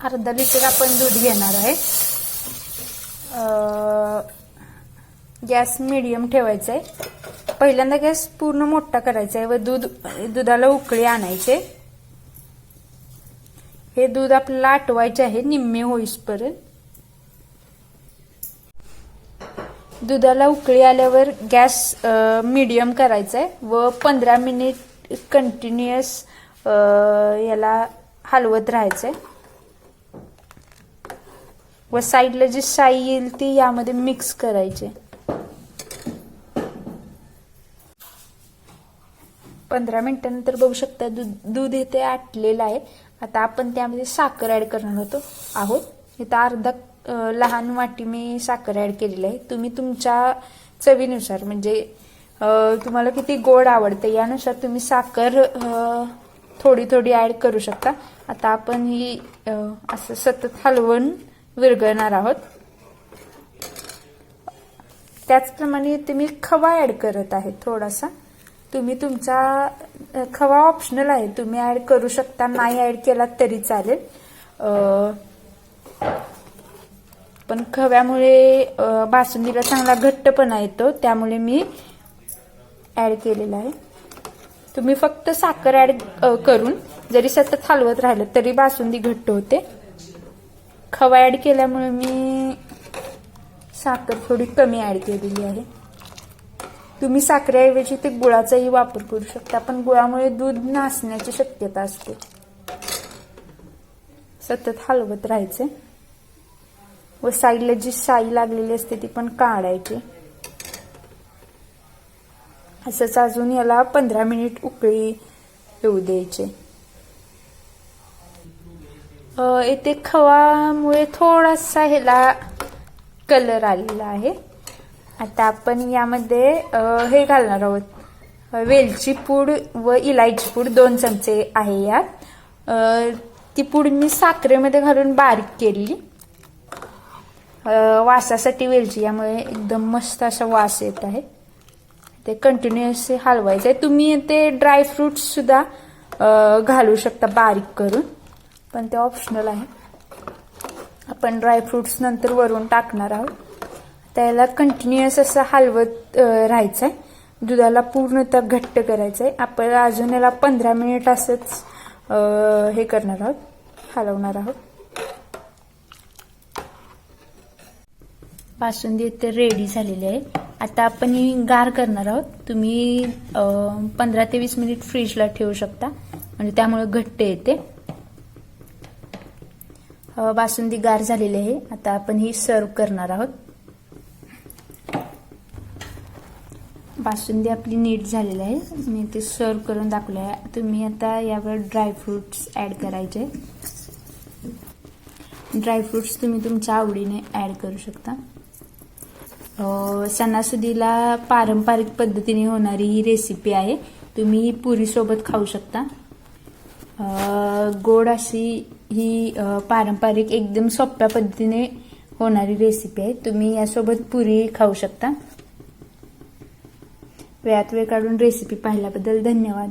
अर्धा लिटर आपण दूध घेणार आहे। गॅस मीडियम ठेवायचा आहे। पहिल्यांदा गॅस पूर्ण मोठा करायचा आहे व दुधाला उकळी आणायचे। हे दूध आपल्याला आटवायचे आहे निम्मे होईपर्यंत। दुधाला उकळी आल्यावर गॅस मीडियम करायचा आहे व 15 मिनिट कंटिन्युअस याला हलवत राहायचंय व साईडला जी साई येईल ती यामध्ये मिक्स करायची। 15 मिनिटांनंतर बघू शकता दूध इथे आटलेलं आहे। आता आपण त्यामध्ये साखर ऍड करणार आहोत। इथे अर्धा लहान वाटी मी साखर ऍड केलेली आहे। तुम्ही तुमच्या चवीनुसार म्हणजे तुम्हाला किती गोड आवडते यानुसार तुम्ही साखर थोडी थोडी ऍड करू शकता। आता आपण ही असं सतत हलवून विरघळणार आहोत। त्याचप्रमाणे इथे मी खवा ऍड करत आहे थोडासा। तुम्ही तुमचा खवा ऑप्शनल आहे, तुम्ही ऍड करू शकता, नाही ऍड केला तरी चालेल। पण खव्यामुळे बासुंदीला चांगला घट्टपणा येतो, त्यामुळे मी ऍड केलेला आहे। तुम्ही फक्त साखर ऍड करून जरी सतत हलवत राहिलं तरी बासुंदी घट्ट होते। खवा ऍड केल्यामुळे मी साखर थोडी कमी ऍड केलेली आहे। तुम्ही साखरेऐवजी ते गुळाचाही वापर करू शकता, पण गुळामुळे दूध नासण्याची शक्यता असते। सतत हलवत राहायचे व साईडला जी साई लागलेली असते ती पण काढायची। असंच अजून याला 15 मिनिट उकळी येऊ द्यायचे। इथे खवामुळे थोडासा ह्याला कलर आलेला आहे। आता आपण यामध्ये हे घालणार आहोत, वेलची पूड व इलायची पूड 2 चमचे आहे यात। ती पूड मी साखरेमध्ये घालून बारीक केली वासासाठी वेलची, यामुळे एकदम मस्त असा वास येत आहे। ते कंटिन्युअस हलवायचं आहे। तुम्ही ते ड्रायफ्रुट्स सुद्धा घालू शकता बारीक करून, पण ते ऑप्शनल आहे। आपण ड्रायफ्रुट्स नंतर वरून टाकणार आहोत। त्याला कंटिन्युअस असं हलवत राहायचंय, दुधाला पूर्णतः घट्ट करायचंय। आपण अजून याला 15 मिनिट असंच हे करणार आहोत, हलवणार आहोत। बासुंदी इथे रेडी झालेली आहे। आता आपण ही गार करणार आहोत। तुम्ही 15 ते 20 मिनिट फ्रीजला ठेवू शकता, म्हणजे त्यामुळे घट्ट येते। बासुंदी गार झालेली आहे। आता आपण ही सर्व करणार आहोत। बासुंदी आपली नीट झालेली आहे, मी ते सर्व करून दाखवले आहे। तुम्ही आता यावर ड्रायफ्रुट्स ऍड करायचे। ड्रायफ्रुट्स तुम्ही तुमच्या आवडीने ऍड करू शकता। सणासुदीला पारंपरिक पद्धतीने होणारी ही रेसिपी आहे। तुम्ही पुरी सोबत खाऊ शकता। गोड अशी ही पारंपरिक एकदम सोप्या पद्धतीने होणारी रेसिपी आहे। तुम्ही यासोबत पुरी खाऊ शकता। वेळात वेळ काढून रेसिपी पाहिल्याबद्दल धन्यवाद।